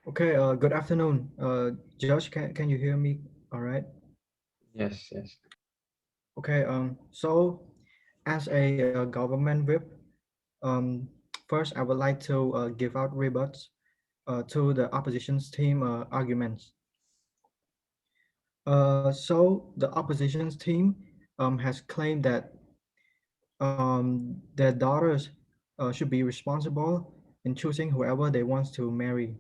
Okay, good afternoon. Josh, can you hear me? All right. Yes, yes. Okay, so as a government whip, um, first I would like to give out rebuts to the opposition's team arguments. So the opposition's team has claimed that their daughters should be responsible in choosing whoever they want to marry,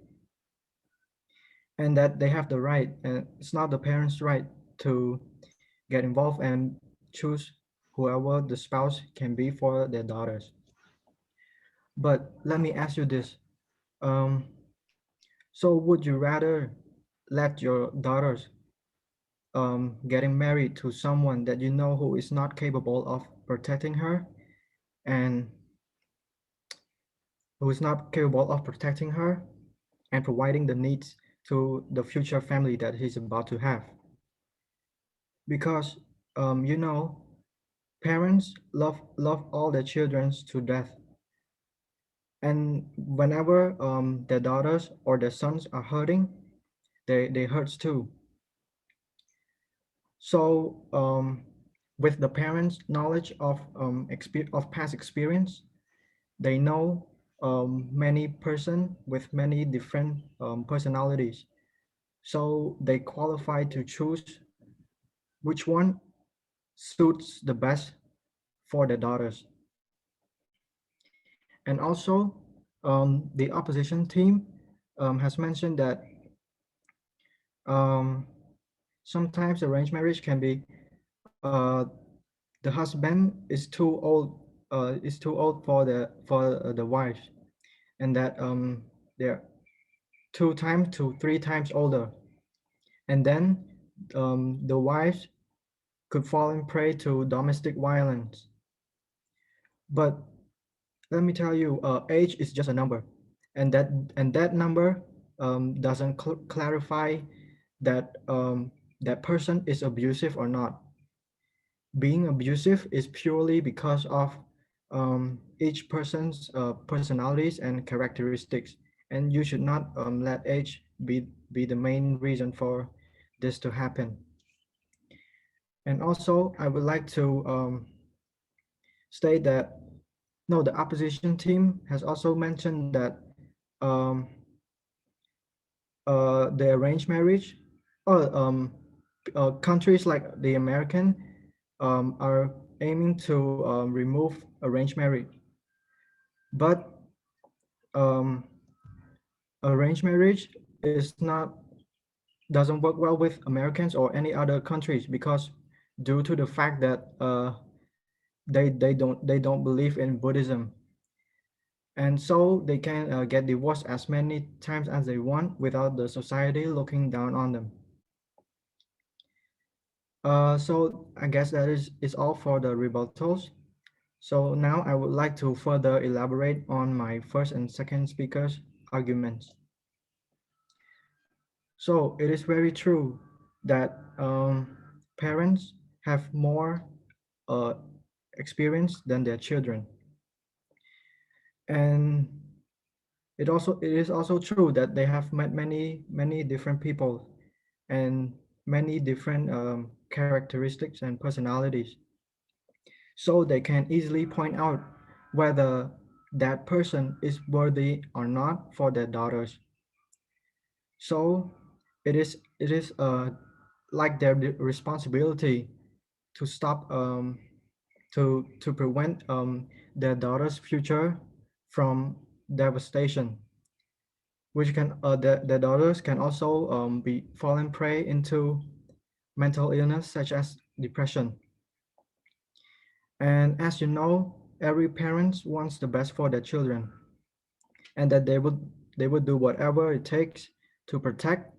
and that they have the right, and it's not the parents' right to get involved and choose whoever the spouse can be for their daughters. But let me ask you this. Um, so would you rather let your daughters getting married to someone that you know who is not capable of protecting her and who is not capable of protecting her and providing the needs to the future family that he's about to have? Because parents love all their children to death, and whenever their daughters or their sons are hurting, they hurts too. So with the parents knowledge of past experience, they know many person with many different personalities, so they qualify to choose which one suits the best for their daughters. And also the opposition team has mentioned that um, sometimes arranged marriage can be the husband is too old for the wife, and that they're 2 times to 3 times older, and then the wife could fall in prey to domestic violence. But let me tell you, age is just a number, and that number doesn't clarify that that person is abusive or not. Being abusive is purely because of each person's personalities and characteristics, and you should not let age be the main reason for this to happen. And also, I would like to state that no, the opposition team has also mentioned that um, the arranged marriage, or countries like the American are aiming to remove arranged marriage. But um, arranged marriage is not doesn't work well with Americans or any other countries, because due to the fact that they don't believe in Buddhism, and so they can get divorced as many times as they want without the society looking down on them. So I guess that is all for the rebuttals. So now I would like to further elaborate on my first and second speakers' arguments. So it is very true that parents have more uh, experience than their children, and it is also true that they have met many different people and many different characteristics and personalities, so they can easily point out whether that person is worthy or not for their daughters. So it is like their responsibility to stop to prevent their daughter's future from devastation, which can their daughters can also be fallen prey into mental illness such as depression. And as you know, every parent wants the best for their children, and that they would do whatever it takes to protect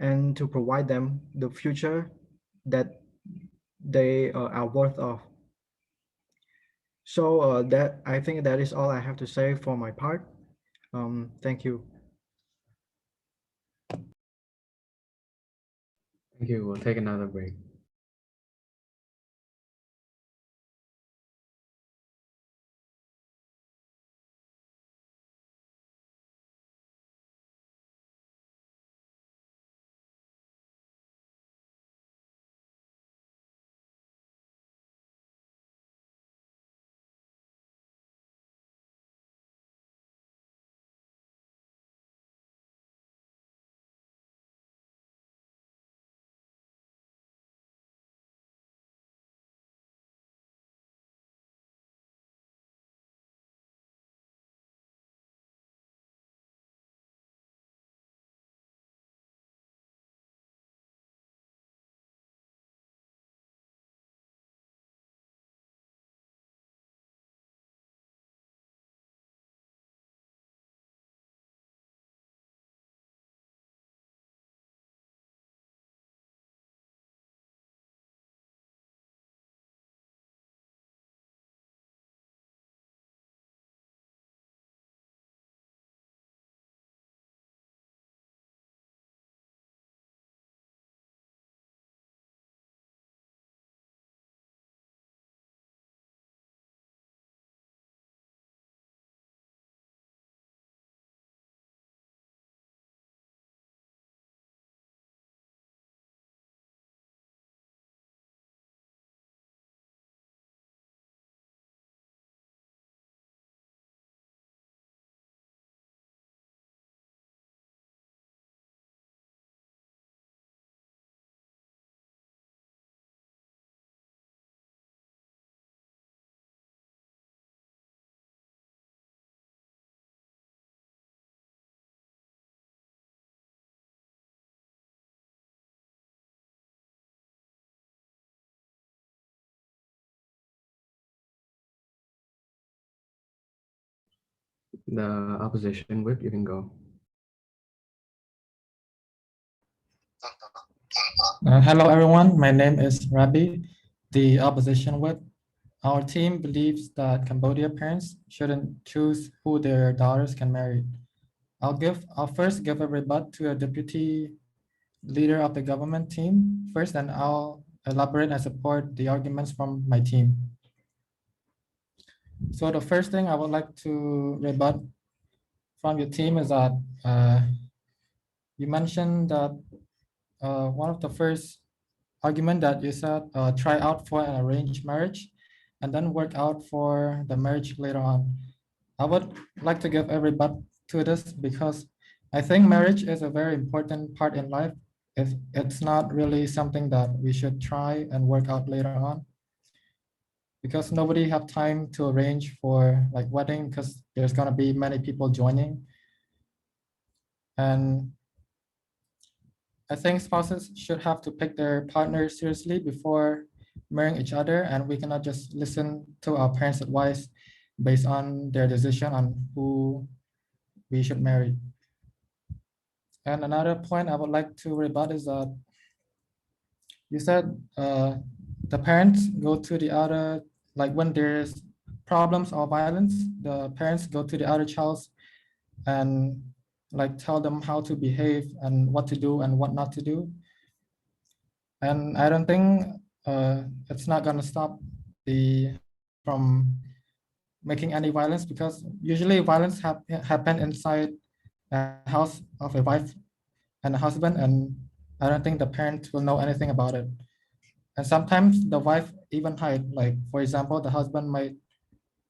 and to provide them the future that they are worth of. So that I think that is all I have to say for my part. Thank you. Thank you. We'll take another break. The opposition whip, you can go. Hello, everyone. My name is Rabi, the opposition whip. Our team believes that Cambodia parents shouldn't choose who their daughters can marry. I'll first give a rebut to a deputy leader of the government team first, and I'll elaborate and support the arguments from my team. So the first thing I would like to rebut from your team is that you mentioned that one of the first argument that you said try out for an arranged marriage and then work out for the marriage later on. I would like to give a rebut to this because I think marriage is a very important part in life. If it's not really something that we should try and work out later on, because nobody have time to arrange for like wedding because there's gonna be many people joining. And I think spouses should have to pick their partner seriously before marrying each other, and we cannot just listen to our parents' advice based on their decision on who we should marry. And another point I would like to rebut is that you said the parents go to the other, like when there's problems or violence, the parents go to the other child's and like tell them how to behave and what to do and what not to do. And I don't think it's not gonna stop the from making any violence, because usually violence happen inside a house of a wife and a husband, and I don't think the parents will know anything about it. And sometimes the wife even hide, like for example, the husband might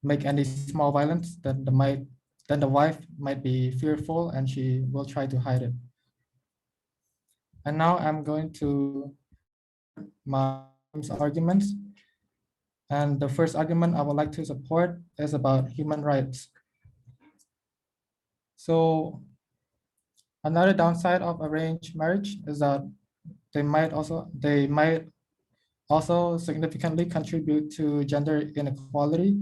make any small violence, then the wife might be fearful and she will try to hide it. And now I'm going to my arguments. And the first argument I would like to support is about human rights. So another downside of arranged marriage is that they might also significantly contribute to gender inequality.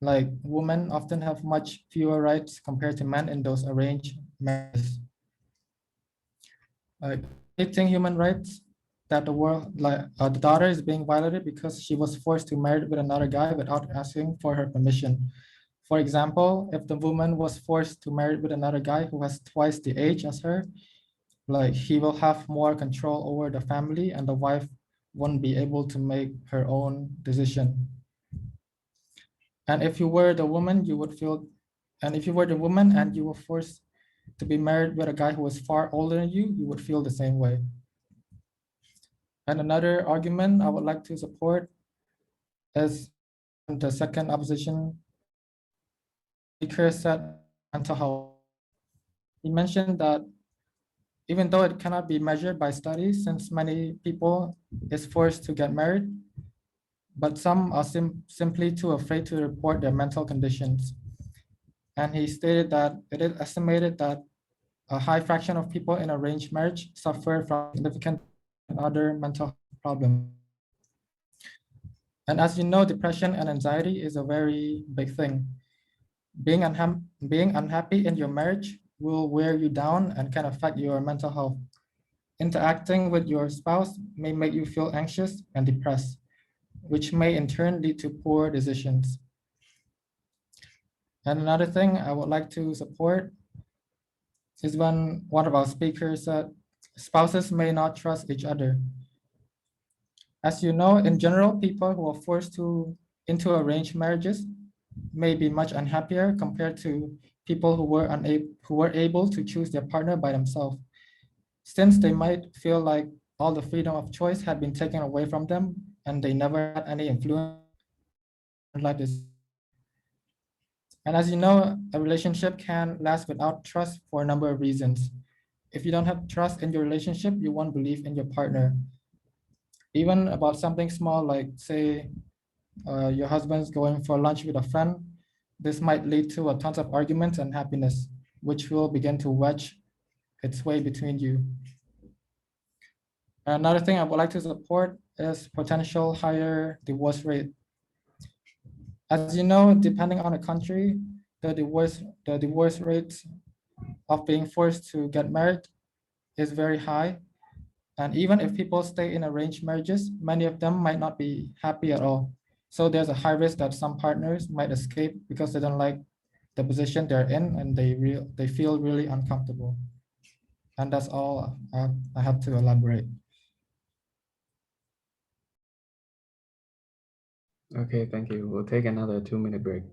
Like women often have much fewer rights compared to men in those arranged marriages. Like eating human rights that the daughter is being violated because she was forced to marry with another guy without asking for her permission. For example, if the woman was forced to marry with another guy who has twice the age as her, like he will have more control over the family and the wife won't be able to make her own decision. And if you were the woman, you would feel, and if you were the woman and you were forced to be married with a guy who was far older than you would feel the same way. And another argument I would like to support is the second opposition speaker said mental health. He mentioned that even though it cannot be measured by studies, since many people is forced to get married, but some are simply too afraid to report their mental conditions. And he stated that it is estimated that a high fraction of people in arranged marriage suffer from significant other mental problems. And as you know, depression and anxiety is a very big thing. Being unhappy in your marriage will wear you down and can affect your mental health. Interacting with your spouse may make you feel anxious and depressed, which may in turn lead to poor decisions. And another thing I would like to support is when one of our speakers said spouses may not trust each other. As you know, in general, people who are forced into arranged marriages may be much unhappier compared to people who were able to choose their partner by themselves, since they might feel like all the freedom of choice had been taken away from them and they never had any influence like this. And as you know, a relationship can last without trust for a number of reasons. If you don't have trust in your relationship, you won't believe in your partner. Even about something small, like say your husband's going for lunch with a friend, this might lead to a tons of arguments and happiness, which will begin to wedge its way between you. Another thing I would like to support is potential higher divorce rate. As you know, depending on the country, the divorce rates of being forced to get married is very high. And even if people stay in arranged marriages, many of them might not be happy at all. So there's a high risk that some partners might escape because they don't like the position they're in and they feel really uncomfortable. And that's all I have to elaborate. Okay, thank you. We'll take another 2-minute break.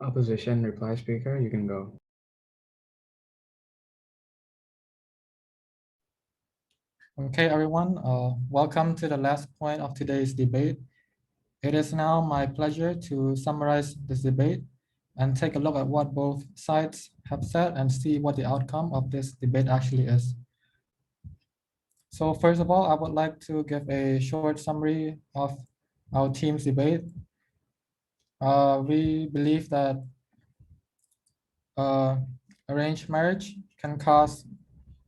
Opposition reply speaker, you can go. Okay, everyone, welcome to the last point of today's debate. It is now my pleasure to summarize this debate and take a look at what both sides have said and see what the outcome of this debate actually is. So first of all, I would like to give a short summary of our team's debate. We believe that uh, arranged marriage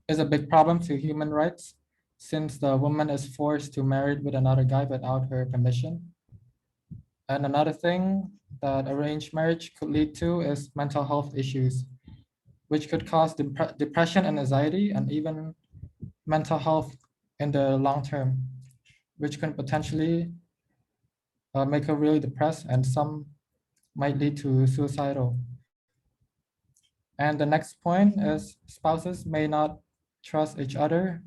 is a big problem to human rights since the woman is forced to marry with another guy without her permission. And another thing that arranged marriage could lead to is mental health issues, which could cause depression and anxiety and even mental health in the long term, which can potentially make her really depressed and some might lead to suicidal. And the next point is spouses may not trust each other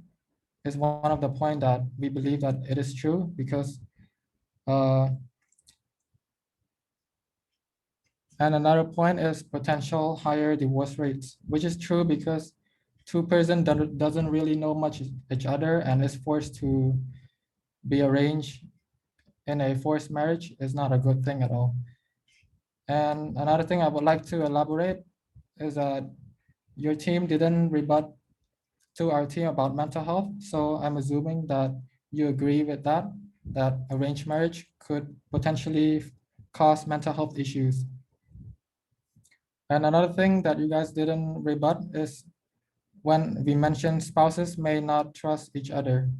is one of the point that we believe that it is true because and another point is potential higher divorce rates, which is true because two person doesn't really know much each other and is forced to be arranged in a forced marriage is not a good thing at all. And another thing I would like to elaborate is that your team didn't rebut to our team about mental health. So I'm assuming that you agree with that arranged marriage could potentially cause mental health issues. And another thing that you guys didn't rebut is when we mentioned spouses may not trust each other.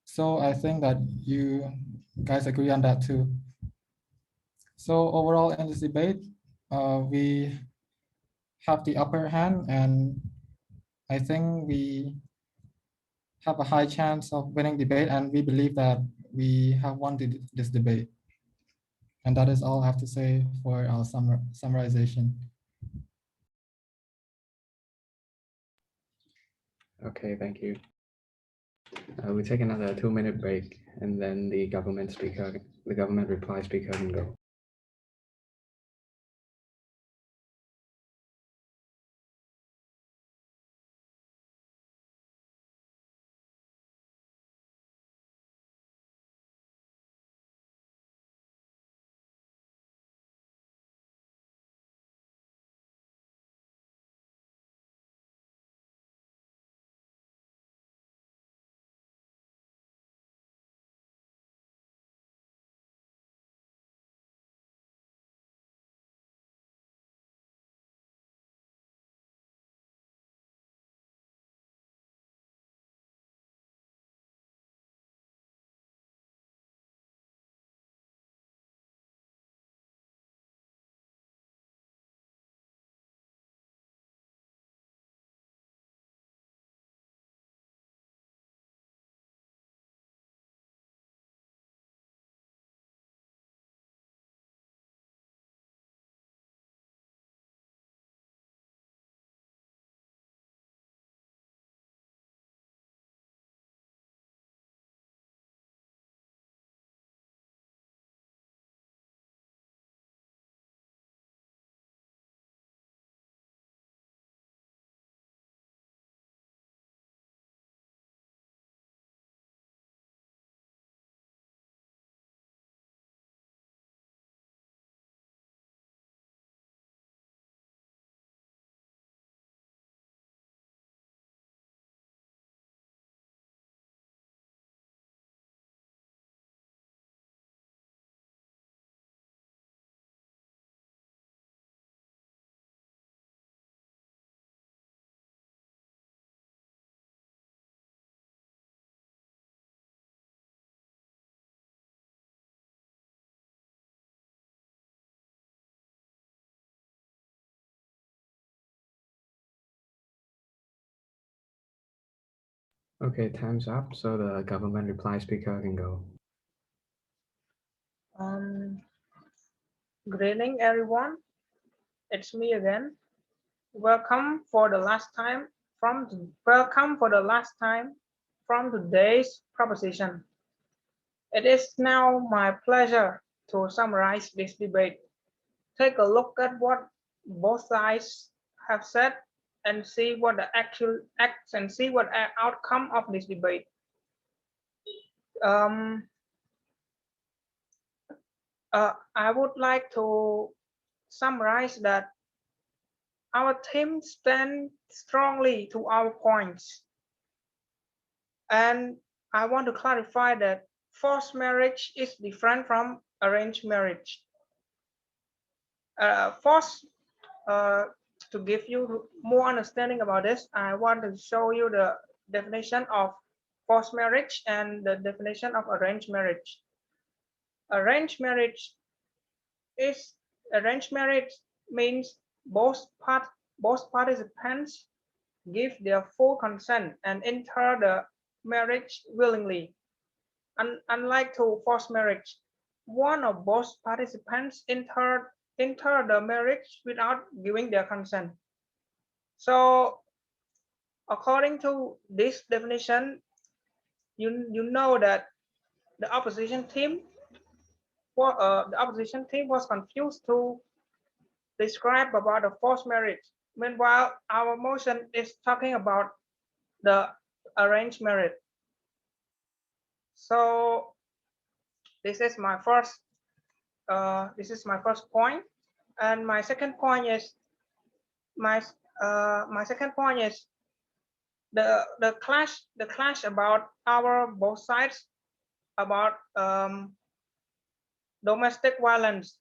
So I think that you guys agree on that too. So overall in this debate, we have the upper hand and I think we have a high chance of winning debate and we believe that we have won this debate. And that is all I have to say for our summarization. Okay, thank you. We take another 2-minute break, and then the government reply speaker can go. Okay, time's up, so the government reply speaker can go. Greeting everyone, it's me again. Welcome for the last time from today's proposition. It is now my pleasure to summarize this debate. Take a look at what both sides have said and see what the actual acts and see what outcome of this debate. Um, I would like to summarize that our team stands strongly to our points. And I want to clarify that forced marriage is different from arranged marriage. To give you more understanding about this, I want to show you the definition of forced marriage and the definition of arranged marriage. Arranged marriage means both participants give their full consent and enter the marriage willingly. Unlike to forced marriage, one or both participants enter the marriage without giving their consent. So according to this definition, you know that the opposition team was confused to describe about the forced marriage. Meanwhile, our motion is talking about the arranged marriage. So this is my first point, and my second point is the clash about our both sides about domestic violence.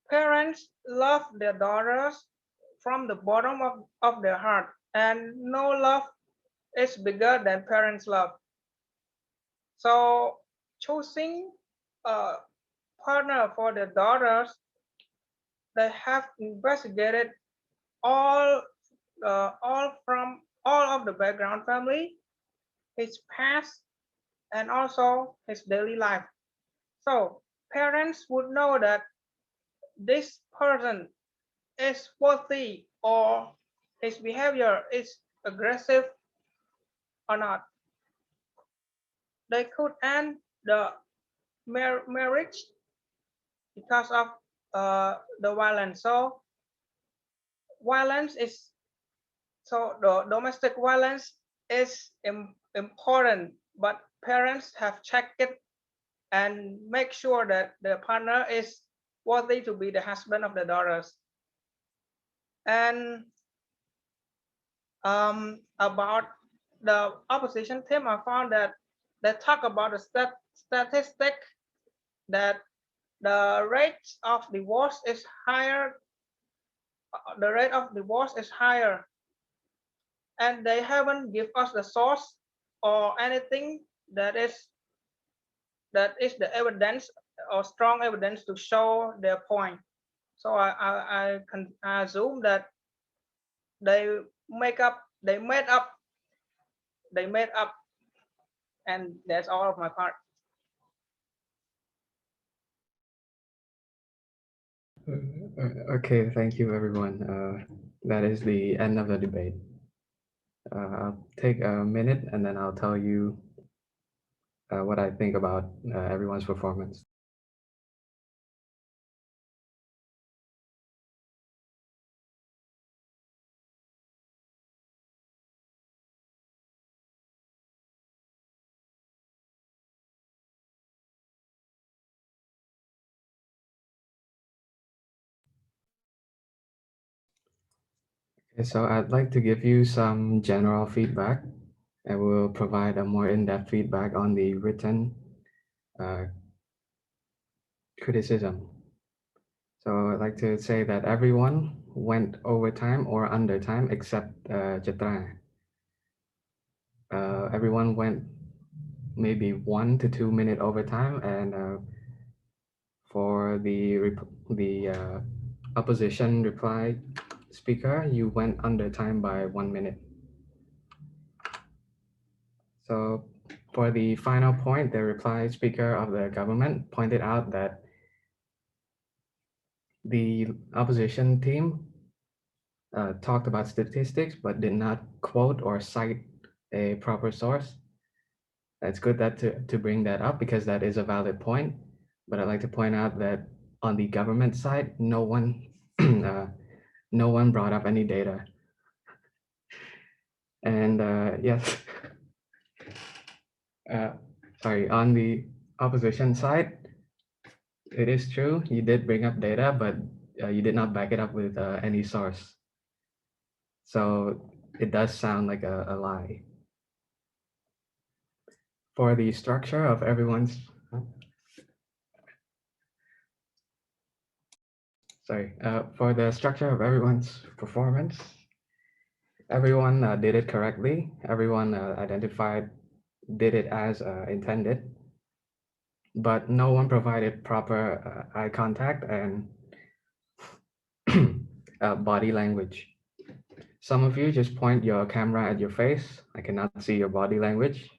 Parents love their daughters from the bottom of their heart, and no love is bigger than parents' love. So choosing a partner for their daughters, they have investigated all of the background family, his past, and also his daily life. So parents would know that this person is worthy or his behavior is aggressive or not. They could end the marriage because of the violence. So violence is, so the domestic violence is important, but parents have checked it and make sure that the partner is worthy to be the husband of the daughters. And about the opposition team, I found that they talk about the statistic that the rate of divorce is higher. The rate of divorce is higher, and they haven't give us the source or anything that is the evidence or strong evidence to show their point. So I can assume that they made up, and that's all of my part. Okay, thank you, everyone. That is the end of the debate. I'll take a minute and then I'll tell you what I think about everyone's performance. Okay, so I'd like to give you some general feedback and we'll provide a more in-depth feedback on the written criticism. So I'd like to say that everyone went overtime or under time except Chitra. Everyone went maybe 1 to 2 minute overtime, and for the opposition reply speaker, you went under time by 1 minute. So for the final point, the reply speaker of the government pointed out that the opposition team talked about statistics, but did not quote or cite a proper source. It's good that to bring that up because that is a valid point. But I'd like to point out that on the government side, no one no one brought up any data. And yes, sorry, on the opposition side, it is true, you did bring up data, but you did not back it up with any source. So it does sound like a lie. For the structure of everyone's, for the structure of everyone's performance, everyone did it correctly. Everyone identified, did it as intended, but no one provided proper eye contact and body language. Some of you just point your camera at your face. I cannot see your body language.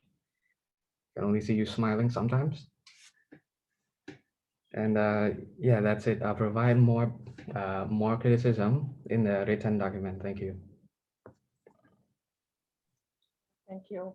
I can only see you smiling sometimes. And yeah, that's it. I'll provide more criticism in the written document. Thank you. Thank you.